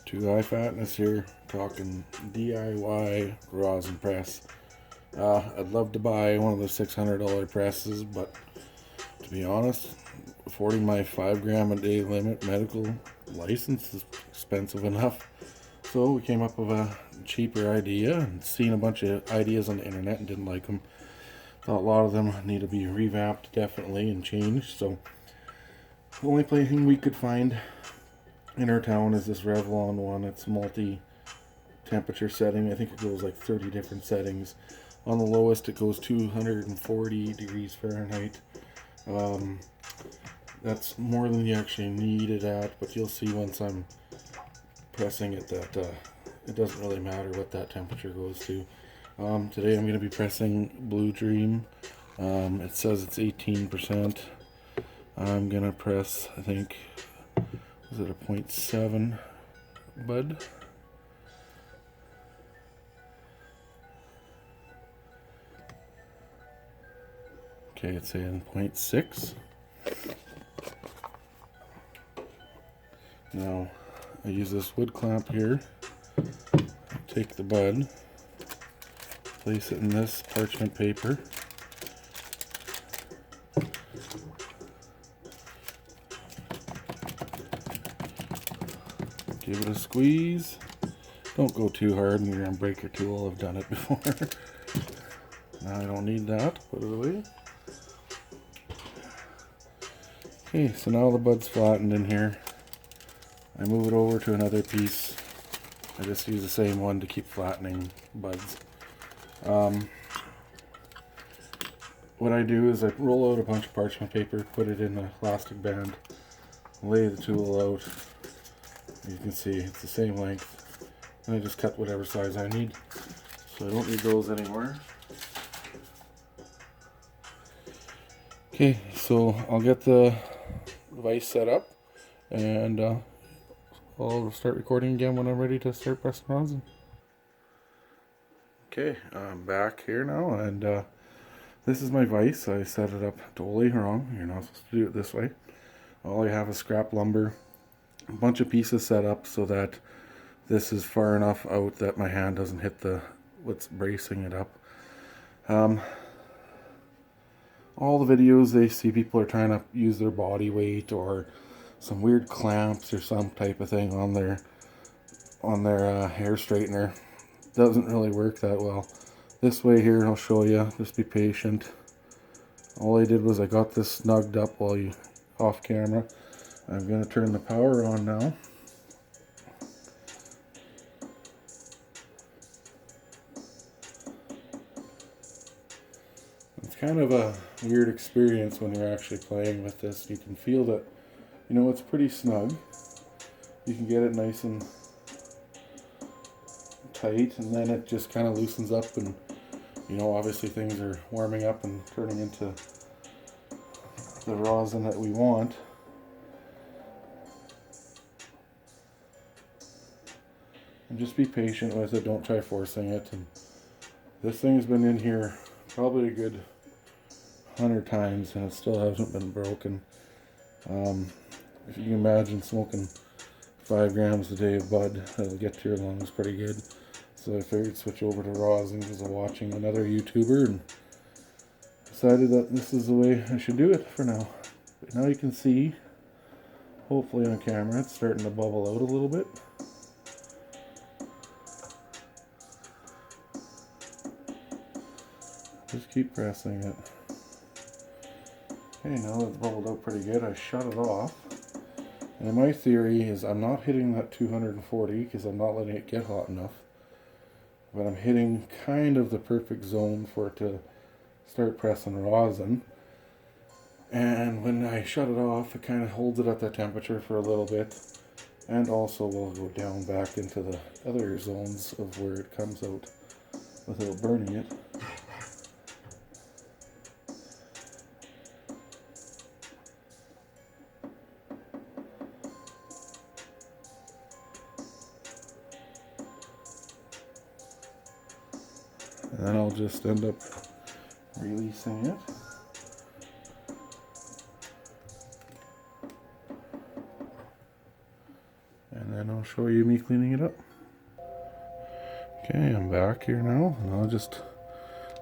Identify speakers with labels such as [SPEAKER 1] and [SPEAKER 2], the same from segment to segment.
[SPEAKER 1] Two Guy Fatness here, talking DIY rosin press. I'd love to buy one of the $600 presses, but to be honest, affording my 5 gram a day limit medical license is expensive enough. So we came up with a cheaper idea and seen a bunch of ideas on the internet and didn't like them. Thought a lot of them need to be revamped definitely and changed. So the only thing we could find in our town is this Revlon one. It's multi-temperature setting. I think it goes like 30 different settings. On the lowest, it goes 240 degrees Fahrenheit. That's more than you actually need it at, but you'll see once I'm pressing it that it doesn't really matter what that temperature goes to. Today I'm going to be pressing Blue Dream. It says it's 18%. I'm going to press, I think, is it a 0.7 bud? Okay, it's saying 0.6. Now, I use this wood clamp here. Take the bud, place it in this parchment paper. Give it a squeeze. Don't go too hard and you're going to break your tool. I've done it before. Now I don't need that. Put it away. Okay, so now the bud's flattened in here. I move it over to another piece. I just use the same one to keep flattening buds. What I do is I roll out a bunch of parchment paper, put it in a plastic band, lay the tool out. You can see it's the same length. And I just cut whatever size I need. So I don't need those anymore. Okay, so I'll get the vise set up and I'll start recording again when I'm ready to start pressing rosin. Okay, I'm back here now, and this is my vise. I set it up totally wrong. You're not supposed to do it this way. All I have is scrap lumber, a bunch of pieces set up so that this is far enough out that my hand doesn't hit what's bracing it up. All the videos they see, people are trying to use their body weight or some weird clamps or some type of thing on their hair straightener. Doesn't really work that well. This way here, I'll show you. Just be patient. All I did was I got this snugged up while you off camera. I'm going to turn the power on now. It's kind of a weird experience when you're actually playing with this. You can feel that, it's pretty snug. You can get it nice and tight, and then it just kind of loosens up, and obviously things are warming up and turning into the rosin that we want. And just be patient with it, don't try forcing it. And this thing's been in here probably a good 100 times and it still hasn't been broken. If you can imagine smoking 5 grams a day of bud, that'll get to your lungs pretty good. So I figured switch over to rosin because I'm watching another YouTuber and decided that this is the way I should do it for now. But now you can see, hopefully on camera, it's starting to bubble out a little bit. Just keep pressing it. Okay, now it's bubbled out pretty good. I shut it off. And my theory is I'm not hitting that 240 because I'm not letting it get hot enough. But I'm hitting kind of the perfect zone for it to start pressing rosin. And when I shut it off, it kind of holds it at that temperature for a little bit. And also will go down back into the other zones of where it comes out without burning it. And then I'll just end up releasing it. And then I'll show you me cleaning it up. Okay, I'm back here now, and I'll just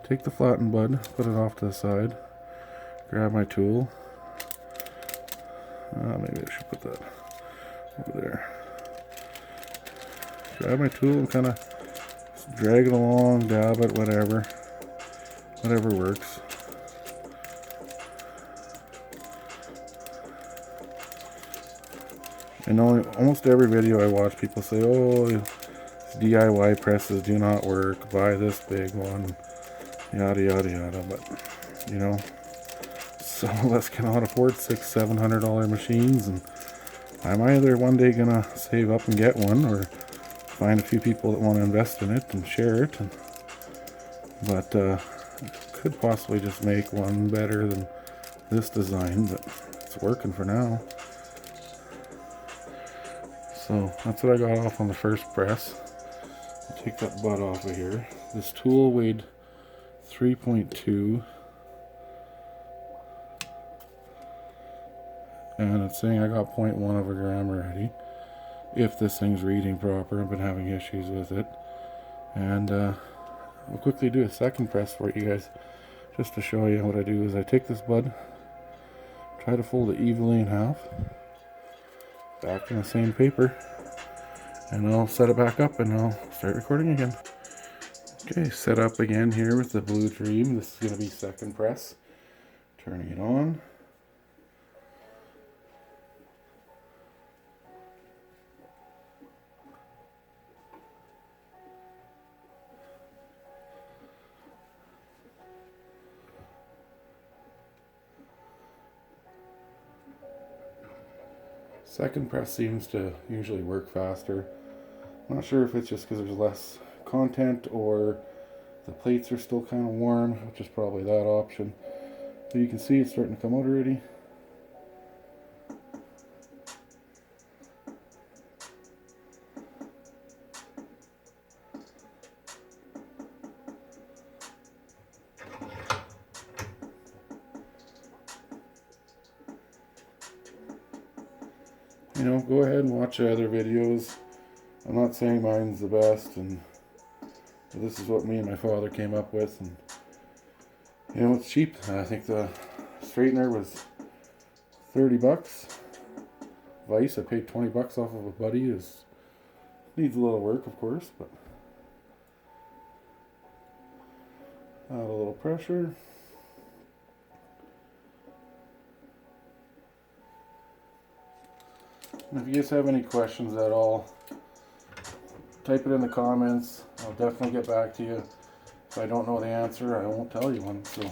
[SPEAKER 1] take the flattened bud, put it off to the side, grab my tool. Maybe I should put that over there. Grab my tool and kind of drag it along, dab it, whatever works. I know almost every video I watch, people say, oh, DIY presses do not work, buy this big one, yada yada yada. But you know, some of us cannot afford $600-700 machines, and I'm either one day gonna save up and get one, or find a few people that want to invest in it and share it. But could possibly just make one better than this design, but it's working for now. So that's what I got off on the first press. I'll take that butt off of here. This tool weighed 3.2, and it's saying I got 0.1 of a gram already. If this thing's reading proper, I've been having issues with it. And I'll quickly do a second press for you guys, just to show you what I do. Is I take this bud, try to fold it evenly in half, back in the same paper, and I'll set it back up and I'll start recording again. Okay, set up again here with the blue dream. This is going to be second press. Turning it on. Second press seems to usually work faster. I'm not sure if it's just because there's less content or the plates are still kind of warm, which is probably that option. So you can see it's starting to come out already. You know, go ahead and watch other videos. I'm not saying mine's the best, and this is what me and my father came up with, and you know, it's cheap. I think the straightener was 30 bucks. Vice, I paid 20 bucks off of a buddy. Needs a little work, of course, but add a little pressure. And if you guys have any questions at all, type it in the comments. I'll definitely get back to you. If I don't know the answer, I won't tell you one. So,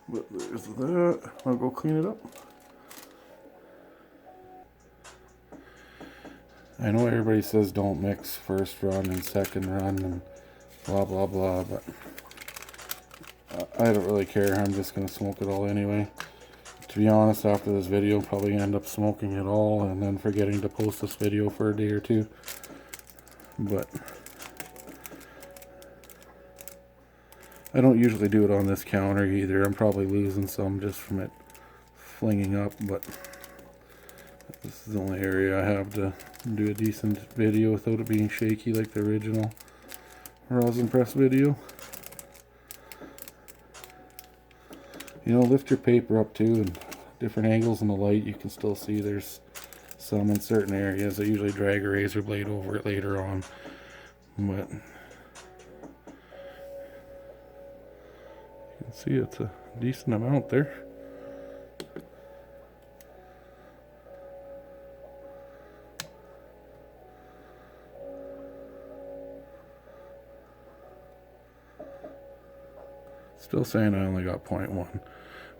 [SPEAKER 1] but there's that. I'll go clean it up. I know everybody says don't mix first run and second run and blah blah blah, but I don't really care. I'm just going to smoke it all anyway. To be honest, after this video, I'll probably end up smoking it all and then forgetting to post this video for a day or two. But I don't usually do it on this counter either. I'm probably losing some just from it flinging up, but this is the only area I have to do a decent video without it being shaky like the original rosin press video. You know, lift your paper up too, and different angles in the light, you can still see there's some in certain areas. I usually drag a razor blade over it later on, but you can see it's a decent amount there. Still saying I only got 0.1.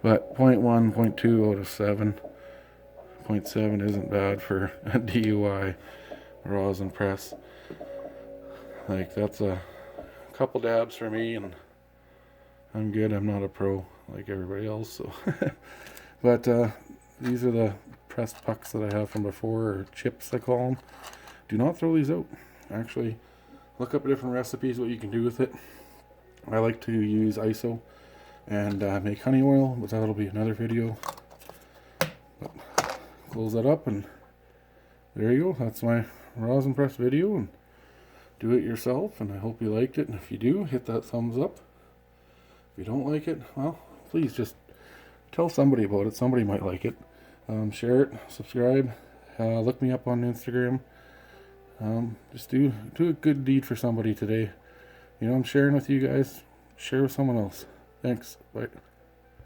[SPEAKER 1] But 0.1, 0.2 out of 7. 0.7 isn't bad for a DIY rosin press. Like, that's a couple dabs for me, and I'm good. I'm not a pro like everybody else. So, but these are the pressed pucks that I have from before, or chips I call them. Do not throw these out. Actually, look up different recipes, what you can do with it. I like to use ISO and make honey oil, but that'll be another video. close that up, and there you go. That's my rosin press video, and do it yourself, and I hope you liked it. And if you do, hit that thumbs up. If you don't like it, well, please just tell somebody about it. Somebody might like it. Share it, subscribe, look me up on Instagram. Just do a good deed for somebody today. You know, I'm sharing with you guys. Share with someone else. Thanks. Bye.